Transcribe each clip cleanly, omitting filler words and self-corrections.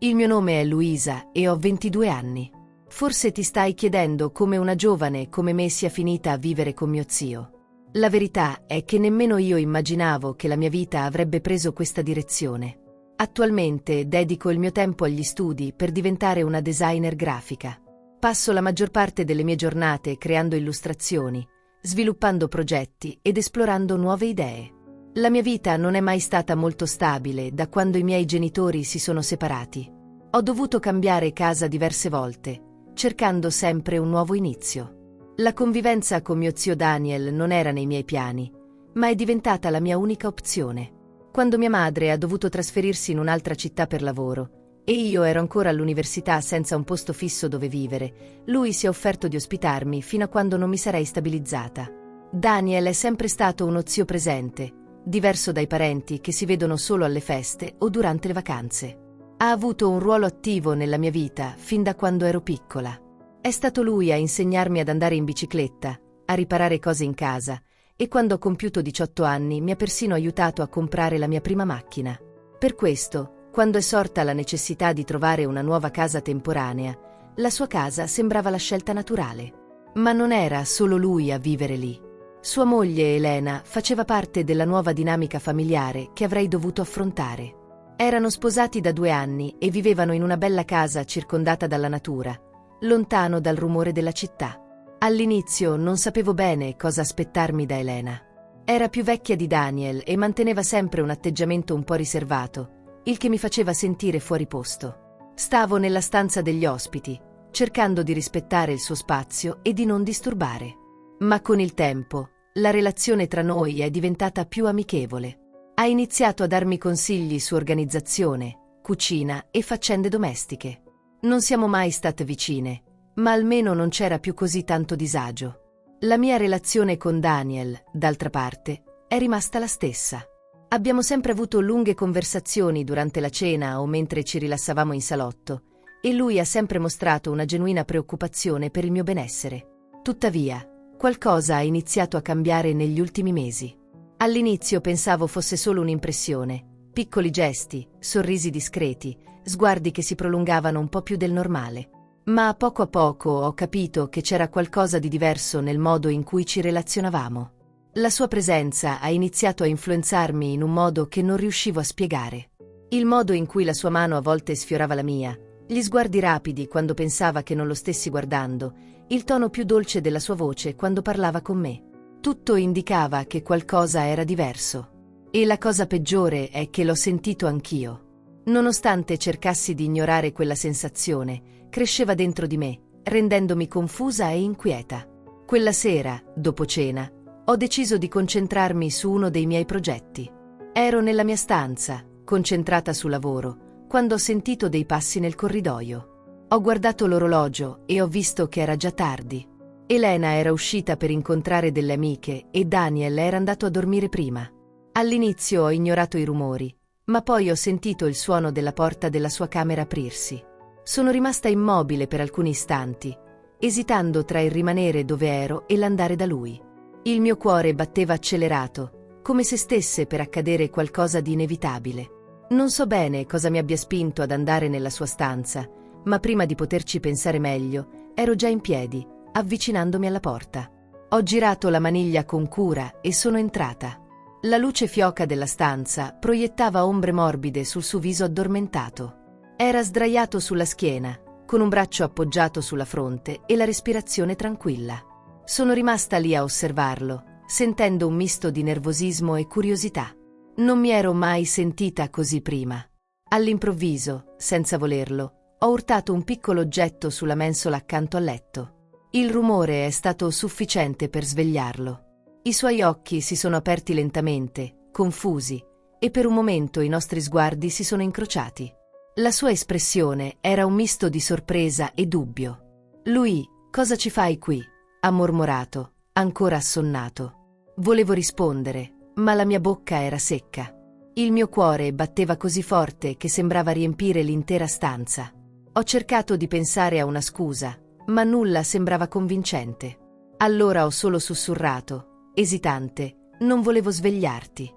Il mio nome è Luisa e ho 22 anni. Forse ti stai chiedendo come una giovane come me sia finita a vivere con mio zio. La verità è che nemmeno io immaginavo che la mia vita avrebbe preso questa direzione. Attualmente dedico il mio tempo agli studi per diventare una designer grafica. Passo la maggior parte delle mie giornate creando illustrazioni, sviluppando progetti ed esplorando nuove idee. La mia vita non è mai stata molto stabile da quando i miei genitori si sono separati. Ho dovuto cambiare casa diverse volte, cercando sempre un nuovo inizio. La convivenza con mio zio Daniel non era nei miei piani, ma è diventata la mia unica opzione. Quando mia madre ha dovuto trasferirsi in un'altra città per lavoro e io ero ancora all'università senza un posto fisso dove vivere, lui si è offerto di ospitarmi fino a quando non mi sarei stabilizzata. Daniel è sempre stato uno zio presente, diverso dai parenti che si vedono solo alle feste o durante le vacanze. Ha avuto un ruolo attivo nella mia vita fin da quando ero piccola. È stato lui a insegnarmi ad andare in bicicletta, a riparare cose in casa e quando ho compiuto 18 anni mi ha persino aiutato a comprare la mia prima macchina. Per questo, quando è sorta la necessità di trovare una nuova casa temporanea, la sua casa sembrava la scelta naturale. Ma non era solo lui a vivere lì. Sua moglie Elena faceva parte della nuova dinamica familiare che avrei dovuto affrontare. Erano sposati da 2 anni e vivevano in una bella casa circondata dalla natura, lontano dal rumore della città. All'inizio non sapevo bene cosa aspettarmi da Elena. Era più vecchia di Daniel e manteneva sempre un atteggiamento un po' riservato, il che mi faceva sentire fuori posto. Stavo nella stanza degli ospiti, cercando di rispettare il suo spazio e di non disturbare. Ma con il tempo, la relazione tra noi è diventata più amichevole. Ha iniziato a darmi consigli su organizzazione, cucina e faccende domestiche. Non siamo mai state vicine, ma almeno non c'era più così tanto disagio. La mia relazione con Daniel, d'altra parte, è rimasta la stessa. Abbiamo sempre avuto lunghe conversazioni durante la cena o mentre ci rilassavamo in salotto, e lui ha sempre mostrato una genuina preoccupazione per il mio benessere. Tuttavia, qualcosa ha iniziato a cambiare negli ultimi mesi. All'inizio pensavo fosse solo un'impressione, piccoli gesti, sorrisi discreti, sguardi che si prolungavano un po' più del normale. Ma a poco ho capito che c'era qualcosa di diverso nel modo in cui ci relazionavamo. La sua presenza ha iniziato a influenzarmi in un modo che non riuscivo a spiegare. Il modo in cui la sua mano a volte sfiorava la mia, gli sguardi rapidi quando pensava che non lo stessi guardando, il tono più dolce della sua voce quando parlava con me. Tutto indicava che qualcosa era diverso. E la cosa peggiore è che l'ho sentito anch'io. Nonostante cercassi di ignorare quella sensazione, cresceva dentro di me, rendendomi confusa e inquieta. Quella sera, dopo cena, ho deciso di concentrarmi su uno dei miei progetti. Ero nella mia stanza, concentrata sul lavoro, quando ho sentito dei passi nel corridoio. Ho guardato l'orologio e ho visto che era già tardi. Elena era uscita per incontrare delle amiche e Daniel era andato a dormire prima. All'inizio ho ignorato i rumori, ma poi ho sentito il suono della porta della sua camera aprirsi. Sono rimasta immobile per alcuni istanti, esitando tra il rimanere dove ero e l'andare da lui. Il mio cuore batteva accelerato, come se stesse per accadere qualcosa di inevitabile. Non so bene cosa mi abbia spinto ad andare nella sua stanza, ma prima di poterci pensare meglio, ero già in piedi, avvicinandomi alla porta. Ho girato la maniglia con cura e sono entrata. La luce fioca della stanza proiettava ombre morbide sul suo viso addormentato. Era sdraiato sulla schiena, con un braccio appoggiato sulla fronte e la respirazione tranquilla. Sono rimasta lì a osservarlo, sentendo un misto di nervosismo e curiosità. Non mi ero mai sentita così prima. All'improvviso, senza volerlo, ho urtato un piccolo oggetto sulla mensola accanto al letto. Il rumore è stato sufficiente per svegliarlo. I suoi occhi si sono aperti lentamente, confusi, e per un momento i nostri sguardi si sono incrociati. La sua espressione era un misto di sorpresa e dubbio. Lui, cosa ci fai qui? Ha mormorato, ancora assonnato. Volevo rispondere, ma la mia bocca era secca. Il mio cuore batteva così forte che sembrava riempire l'intera stanza. Ho cercato di pensare a una scusa, ma nulla sembrava convincente. Allora ho solo sussurrato, esitante, non volevo svegliarti.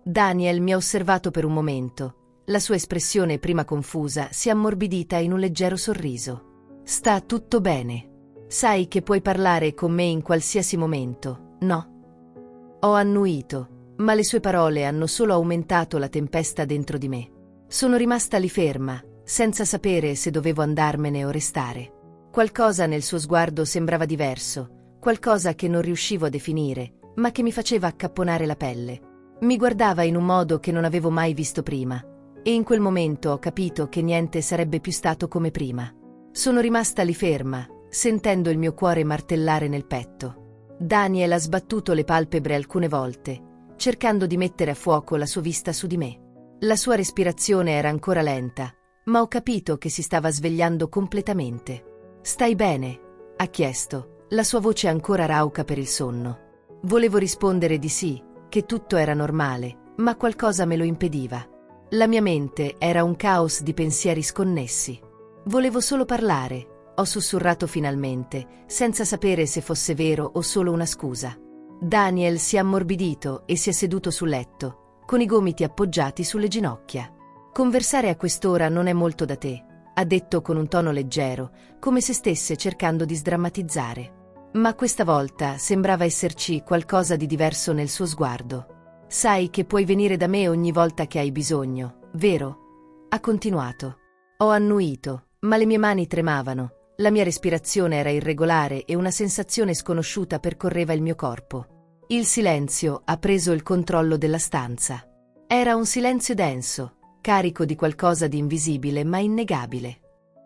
Daniel mi ha osservato per un momento, La sua espressione, prima confusa, si è ammorbidita in un leggero sorriso. Sta tutto bene. Sai che puoi parlare con me in qualsiasi momento, no? Ho annuito, ma le sue parole hanno solo aumentato la tempesta dentro di me. Sono rimasta lì ferma, senza sapere se dovevo andarmene o restare. Qualcosa nel suo sguardo sembrava diverso, qualcosa che non riuscivo a definire, ma che mi faceva accapponare la pelle. Mi guardava in un modo che non avevo mai visto prima, e in quel momento ho capito che niente sarebbe più stato come prima. Sono rimasta lì ferma, sentendo il mio cuore martellare nel petto. Daniel ha sbattuto le palpebre alcune volte, cercando di mettere a fuoco la sua vista su di me. La sua respirazione era ancora lenta, ma ho capito che si stava svegliando completamente. «Stai bene?» ha chiesto, la sua voce ancora rauca per il sonno. Volevo rispondere di sì, che tutto era normale, ma qualcosa me lo impediva. La mia mente era un caos di pensieri sconnessi. Volevo solo parlare, ho sussurrato finalmente, senza sapere se fosse vero o solo una scusa. Daniel si è ammorbidito e si è seduto sul letto, con i gomiti appoggiati sulle ginocchia. «Conversare a quest'ora non è molto da te», ha detto con un tono leggero, come se stesse cercando di sdrammatizzare. Ma questa volta sembrava esserci qualcosa di diverso nel suo sguardo. «Sai che puoi venire da me ogni volta che hai bisogno, vero?» ha continuato. Ho annuito, ma le mie mani tremavano, la mia respirazione era irregolare e una sensazione sconosciuta percorreva il mio corpo. Il silenzio ha preso il controllo della stanza. Era un silenzio denso, carico di qualcosa di invisibile ma innegabile.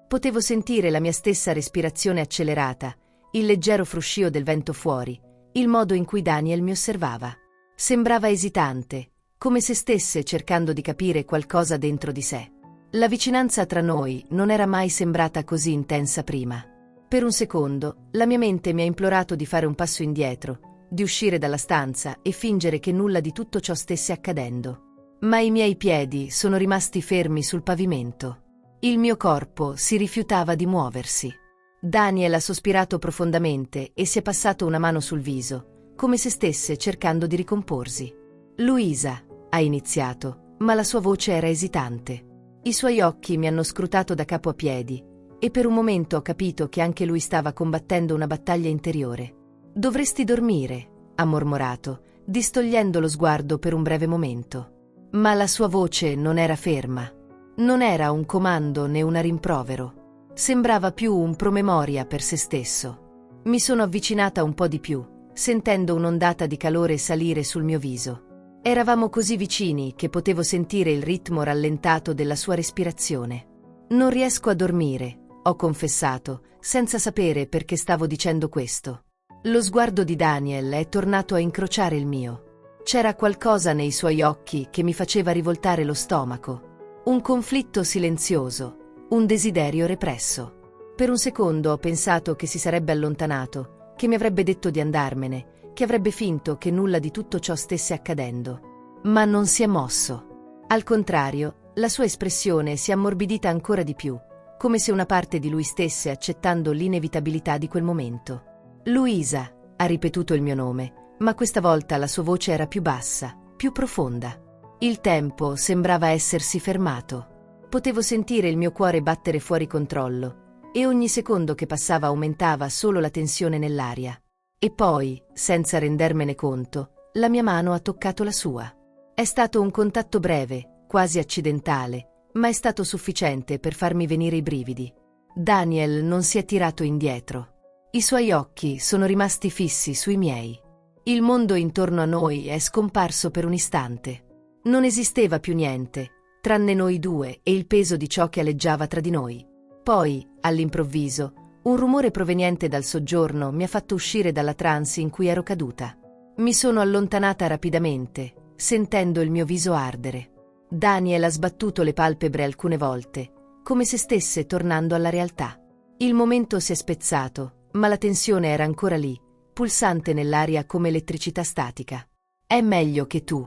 Potevo sentire la mia stessa respirazione accelerata, il leggero fruscio del vento fuori, il modo in cui Daniel mi osservava. Sembrava esitante, come se stesse cercando di capire qualcosa dentro di sé. La vicinanza tra noi non era mai sembrata così intensa prima. Per un secondo, la mia mente mi ha implorato di fare un passo indietro, di uscire dalla stanza e fingere che nulla di tutto ciò stesse accadendo. Ma i miei piedi sono rimasti fermi sul pavimento. Il mio corpo si rifiutava di muoversi. Daniel ha sospirato profondamente e si è passato una mano sul viso, come se stesse cercando di ricomporsi. «Luisa», ha iniziato, ma la sua voce era esitante. I suoi occhi mi hanno scrutato da capo a piedi, e per un momento ho capito che anche lui stava combattendo una battaglia interiore. «Dovresti dormire», ha mormorato, distogliendo lo sguardo per un breve momento. Ma la sua voce non era ferma. Non era un comando né una rimprovero. Sembrava più un promemoria per se stesso. Mi sono avvicinata un po' di più, sentendo un'ondata di calore salire sul mio viso. Eravamo così vicini che potevo sentire il ritmo rallentato della sua respirazione. «Non riesco a dormire», ho confessato, senza sapere perché stavo dicendo questo. Lo sguardo di Daniel è tornato a incrociare il mio. C'era qualcosa nei suoi occhi che mi faceva rivoltare lo stomaco. Un conflitto silenzioso, un desiderio represso. Per un secondo ho pensato che si sarebbe allontanato, che mi avrebbe detto di andarmene, che avrebbe finto che nulla di tutto ciò stesse accadendo. Ma non si è mosso. Al contrario, la sua espressione si è ammorbidita ancora di più, come se una parte di lui stesse accettando l'inevitabilità di quel momento. «Luisa», ha ripetuto il mio nome, ma questa volta la sua voce era più bassa, più profonda. Il tempo sembrava essersi fermato. Potevo sentire il mio cuore battere fuori controllo, e ogni secondo che passava aumentava solo la tensione nell'aria. E poi, senza rendermene conto, la mia mano ha toccato la sua. È stato un contatto breve, quasi accidentale, ma è stato sufficiente per farmi venire i brividi. Daniel non si è tirato indietro. I suoi occhi sono rimasti fissi sui miei. Il mondo intorno a noi è scomparso per un istante. Non esisteva più niente, tranne noi due e il peso di ciò che aleggiava tra di noi. Poi, all'improvviso, un rumore proveniente dal soggiorno mi ha fatto uscire dalla trance in cui ero caduta. Mi sono allontanata rapidamente, sentendo il mio viso ardere. Daniel ha sbattuto le palpebre alcune volte, come se stesse tornando alla realtà. Il momento si è spezzato, ma la tensione era ancora lì, pulsante nell'aria come elettricità statica. «È meglio che tu».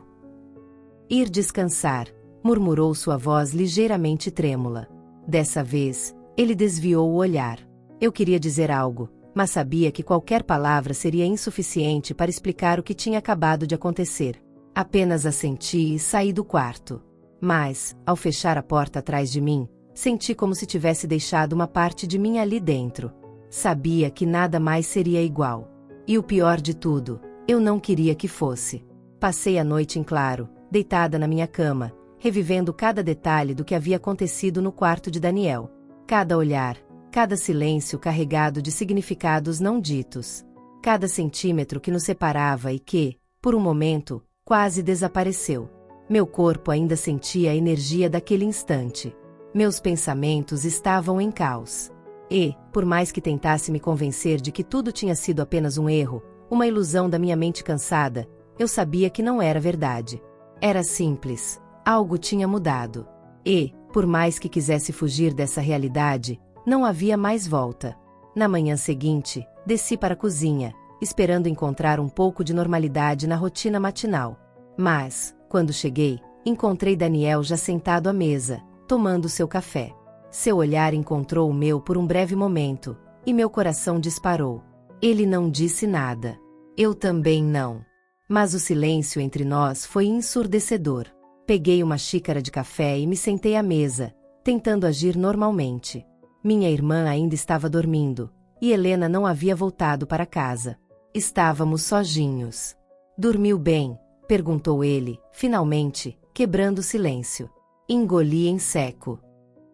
Ir descansar, murmurou sua voz ligeiramente trêmula. Dessa vez, ele desviou o olhar. Eu queria dizer algo, mas sabia que qualquer palavra seria insuficiente para explicar o que tinha acabado de acontecer. Apenas assenti e saí do quarto. Mas, ao fechar a porta atrás de mim, senti como se tivesse deixado uma parte de mim ali dentro. Sabia que nada mais seria igual. E o pior de tudo, eu não queria que fosse. Passei a noite em claro, deitada na minha cama, revivendo cada detalhe do que havia acontecido no quarto de Daniel. Cada olhar, cada silêncio carregado de significados não ditos. Cada centímetro que nos separava e que, por um momento, quase desapareceu. Meu corpo ainda sentia a energia daquele instante. Meus pensamentos estavam em caos. E, por mais que tentasse me convencer de que tudo tinha sido apenas um erro, uma ilusão da minha mente cansada, eu sabia que não era verdade. Era simples. Algo tinha mudado. E, por mais que quisesse fugir dessa realidade, não havia mais volta. Na manhã seguinte, desci para a cozinha, esperando encontrar um pouco de normalidade na rotina matinal. Mas, quando cheguei, encontrei Daniel já sentado à mesa, tomando seu café. Seu olhar encontrou o meu por um breve momento, e meu coração disparou. Ele não disse nada. Eu também não. Mas o silêncio entre nós foi ensurdecedor. Peguei uma xícara de café e me sentei à mesa, tentando agir normalmente. Minha irmã ainda estava dormindo, e Helena não havia voltado para casa. Estávamos sozinhos. Dormiu bem? Perguntou ele, finalmente, quebrando o silêncio. Engoli em seco.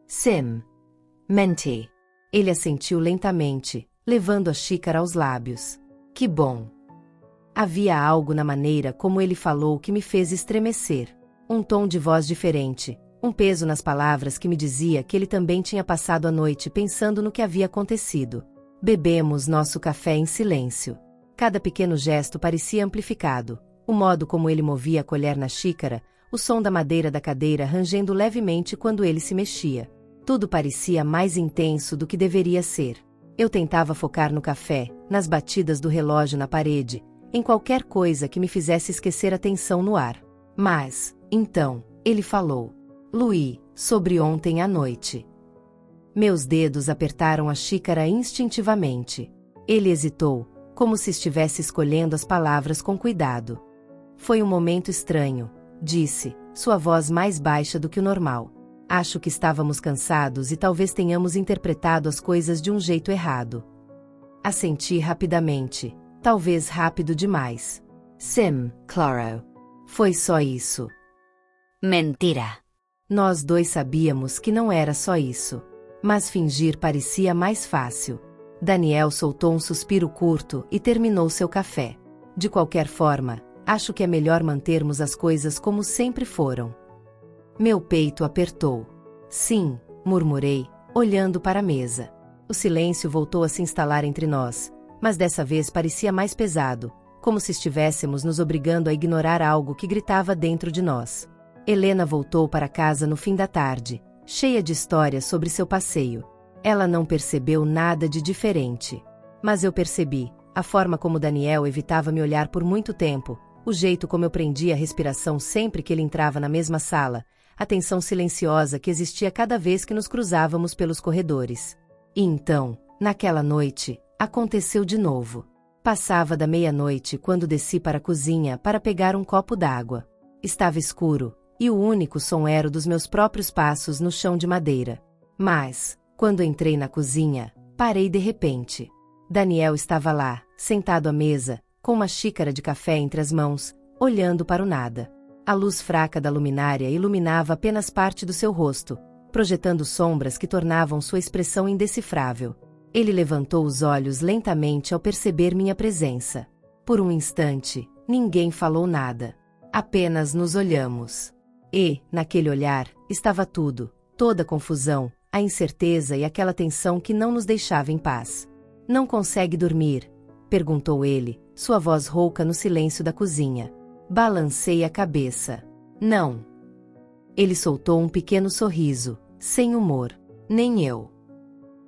Sim. Menti. Ele assentiu lentamente, levando a xícara aos lábios. Que bom. Havia algo na maneira como ele falou que me fez estremecer. Um tom de voz diferente, um peso nas palavras que me dizia que ele também tinha passado a noite pensando no que havia acontecido. Bebemos nosso café em silêncio. Cada pequeno gesto parecia amplificado. O modo como ele movia a colher na xícara, o som da madeira da cadeira rangendo levemente quando ele se mexia. Tudo parecia mais intenso do que deveria ser. Eu tentava focar no café, nas batidas do relógio na parede, em qualquer coisa que me fizesse esquecer a tensão no ar. Mas, então, ele falou. Louis, sobre ontem à noite. Meus dedos apertaram a xícara instintivamente. Ele hesitou, como se estivesse escolhendo as palavras com cuidado. Foi um momento estranho, disse, sua voz mais baixa do que o normal. Acho que estávamos cansados e talvez tenhamos interpretado as coisas de um jeito errado. Assenti rapidamente, talvez rápido demais. Sim, claro. Foi só isso. Mentira. Nós dois sabíamos que não era só isso. Mas fingir parecia mais fácil. Daniel soltou um suspiro curto e terminou seu café. De qualquer forma, acho que é melhor mantermos as coisas como sempre foram. Meu peito apertou. Sim, murmurei, olhando para a mesa. O silêncio voltou a se instalar entre nós, mas dessa vez parecia mais pesado, como se estivéssemos nos obrigando a ignorar algo que gritava dentro de nós. Helena voltou para casa no fim da tarde, cheia de histórias sobre seu passeio. Ela não percebeu nada de diferente. Mas eu percebi, a forma como Daniel evitava me olhar por muito tempo, o jeito como eu prendia a respiração sempre que ele entrava na mesma sala, a tensão silenciosa que existia cada vez que nos cruzávamos pelos corredores. E então, naquela noite, aconteceu de novo. Passava da meia-noite quando desci para a cozinha para pegar um copo d'água. Estava escuro, e o único som era o dos meus próprios passos no chão de madeira. Mas, quando entrei na cozinha, parei de repente. Daniel estava lá, sentado à mesa, com uma xícara de café entre as mãos, olhando para o nada. A luz fraca da luminária iluminava apenas parte do seu rosto, projetando sombras que tornavam sua expressão indecifrável. Ele levantou os olhos lentamente ao perceber minha presença. Por um instante, ninguém falou nada. Apenas nos olhamos. E, naquele olhar, estava tudo, toda a confusão, a incerteza e aquela tensão que não nos deixava em paz. Não consegue dormir? Perguntou ele, sua voz rouca no silêncio da cozinha. Balancei a cabeça. Não. Ele soltou um pequeno sorriso, sem humor. Nem eu.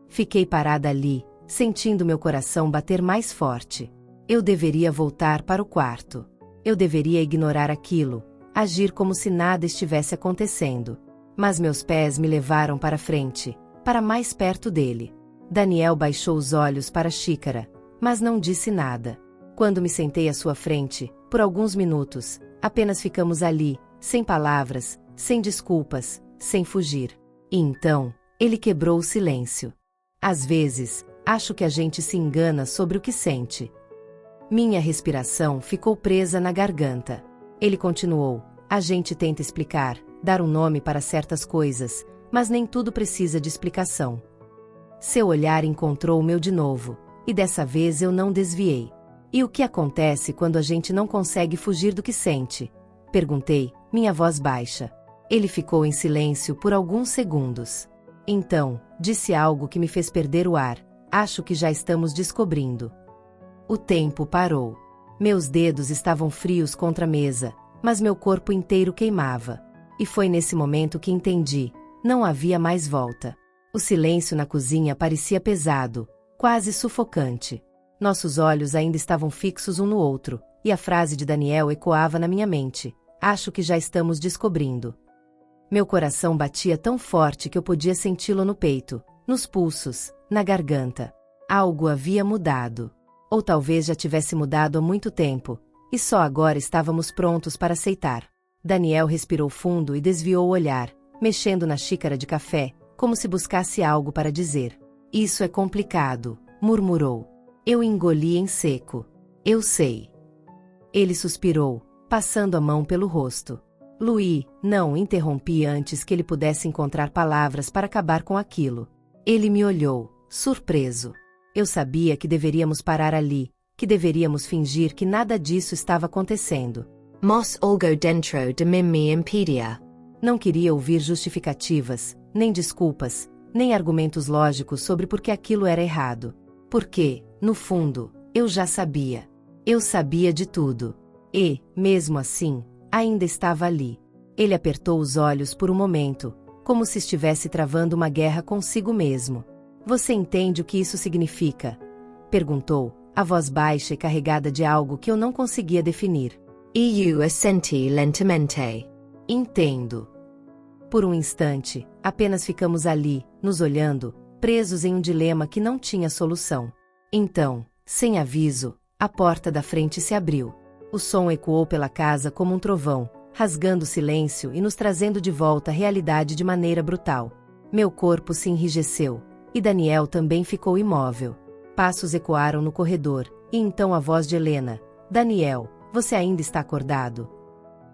Fiquei parada ali, sentindo meu coração bater mais forte. Eu deveria voltar para o quarto. Eu deveria ignorar aquilo, agir como se nada estivesse acontecendo. Mas meus pés me levaram para frente, para mais perto dele. Daniel baixou os olhos para a xícara, mas não disse nada. Quando me sentei à sua frente, por alguns minutos, apenas ficamos ali, sem palavras, sem desculpas, sem fugir. E então, ele quebrou o silêncio. Às vezes, acho que a gente se engana sobre o que sente. Minha respiração ficou presa na garganta. Ele continuou: a gente tenta explicar, dar um nome para certas coisas, mas nem tudo precisa de explicação. Seu olhar encontrou o meu de novo, e dessa vez eu não desviei. E o que acontece quando a gente não consegue fugir do que sente? Perguntei, minha voz baixa. Ele ficou em silêncio por alguns segundos. Então, disse algo que me fez perder o ar: acho que já estamos descobrindo. O tempo parou. Meus dedos estavam frios contra a mesa, mas meu corpo inteiro queimava. E foi nesse momento que entendi: não havia mais volta. O silêncio na cozinha parecia pesado, quase sufocante. Nossos olhos ainda estavam fixos um no outro, e a frase de Daniel ecoava na minha mente: acho que já estamos descobrindo. Meu coração batia tão forte que eu podia senti-lo no peito, nos pulsos, na garganta. Algo havia mudado. Ou talvez já tivesse mudado há muito tempo, e só agora estávamos prontos para aceitar. Daniel respirou fundo e desviou o olhar, mexendo na xícara de café, como se buscasse algo para dizer. Isso é complicado, murmurou. Eu engoli em seco. Eu sei. Ele suspirou, passando a mão pelo rosto. Louis, não, interrompi antes que ele pudesse encontrar palavras para acabar com aquilo. Ele me olhou, surpreso. Eu sabia que deveríamos parar ali, que deveríamos fingir que nada disso estava acontecendo. Mas algo dentro de mim me impedia. Não queria ouvir justificativas, nem desculpas, nem argumentos lógicos sobre por que aquilo era errado. Porque, no fundo, eu já sabia. Eu sabia de tudo. E, mesmo assim, ainda estava ali. Ele apertou os olhos por um momento, como se estivesse travando uma guerra consigo mesmo. Você entende o que isso significa? Perguntou, a voz baixa e carregada de algo que eu não conseguia definir. E eu assenti lentamente. Entendo. Por um instante, apenas ficamos ali, nos olhando, presos em um dilema que não tinha solução. Então, sem aviso, a porta da frente se abriu. O som ecoou pela casa como um trovão, rasgando o silêncio e nos trazendo de volta à realidade de maneira brutal. Meu corpo se enrijeceu, e Daniel também ficou imóvel. Passos ecoaram no corredor, e então a voz de Helena: Daniel, você ainda está acordado?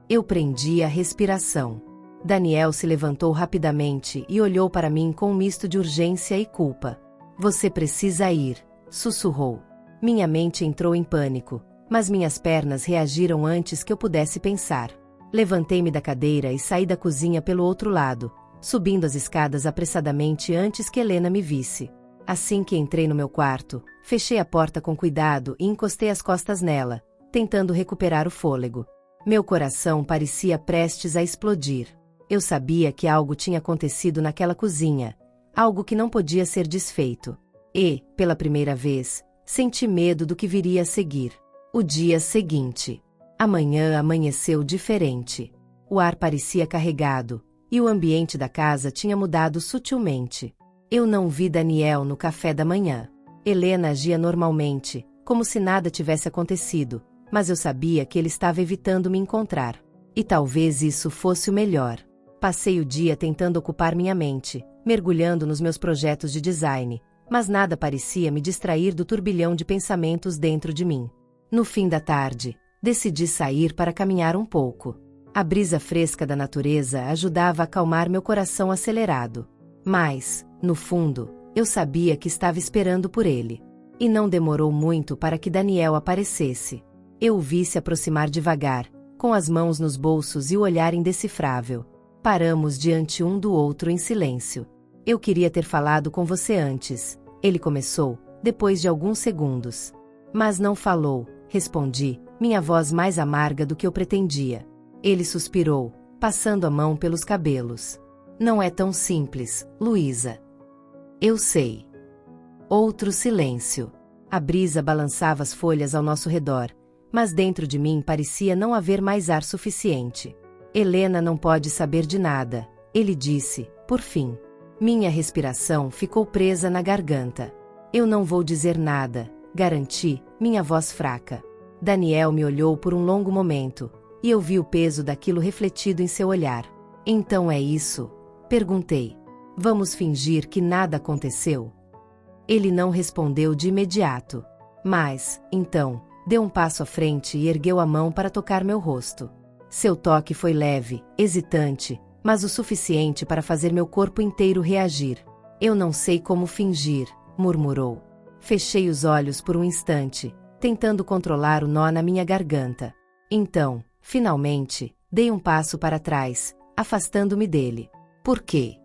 Eu prendi a respiração. Daniel se levantou rapidamente e olhou para mim com um misto de urgência e culpa. Você precisa ir, sussurrou. Minha mente entrou em pânico, mas minhas pernas reagiram antes que eu pudesse pensar. Levantei-me da cadeira e saí da cozinha pelo outro lado, subindo as escadas apressadamente antes que Helena me visse. Assim que entrei no meu quarto, fechei a porta com cuidado e encostei as costas nela, tentando recuperar o fôlego. Meu coração parecia prestes a explodir. Eu sabia que algo tinha acontecido naquela cozinha, algo que não podia ser desfeito. E, pela primeira vez, senti medo do que viria a seguir. O dia seguinte. Amanhã amanheceu diferente. O ar parecia carregado, e o ambiente da casa tinha mudado sutilmente. Eu não vi Daniel no café da manhã. Helena agia normalmente, como se nada tivesse acontecido, mas eu sabia que ele estava evitando me encontrar. E talvez isso fosse o melhor. Passei o dia tentando ocupar minha mente, mergulhando nos meus projetos de design, mas nada parecia me distrair do turbilhão de pensamentos dentro de mim. No fim da tarde, decidi sair para caminhar um pouco. A brisa fresca da natureza ajudava a acalmar meu coração acelerado. Mas, no fundo, eu sabia que estava esperando por ele. E não demorou muito para que Daniel aparecesse. Eu o vi se aproximar devagar, com as mãos nos bolsos e o olhar indecifrável. Paramos diante um do outro em silêncio. Eu queria ter falado com você antes, ele começou, depois de alguns segundos. Mas não falou, respondi, minha voz mais amarga do que eu pretendia. Ele suspirou, passando a mão pelos cabelos. Não é tão simples, Luísa. Eu sei. Outro silêncio. A brisa balançava as folhas ao nosso redor, mas dentro de mim parecia não haver mais ar suficiente. Helena não pode saber de nada, ele disse, por fim. Minha respiração ficou presa na garganta. Eu não vou dizer nada, garanti, minha voz fraca. Daniel me olhou por um longo momento, e eu vi o peso daquilo refletido em seu olhar. Então é isso? Perguntei. Vamos fingir que nada aconteceu? Ele não respondeu de imediato. Mas, então, deu um passo à frente e ergueu a mão para tocar meu rosto. Seu toque foi leve, hesitante, mas o suficiente para fazer meu corpo inteiro reagir. Eu não sei como fingir, murmurou. Fechei os olhos por um instante, tentando controlar o nó na minha garganta. Então, finalmente, dei um passo para trás, afastando-me dele. Por quê?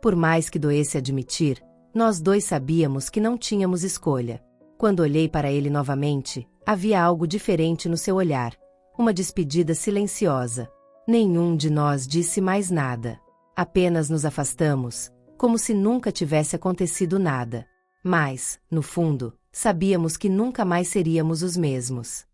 Por mais que doesse admitir, nós dois sabíamos que não tínhamos escolha. Quando olhei para ele novamente, havia algo diferente no seu olhar, uma despedida silenciosa. Nenhum de nós disse mais nada. Apenas nos afastamos, como se nunca tivesse acontecido nada. Mas, no fundo, sabíamos que nunca mais seríamos os mesmos.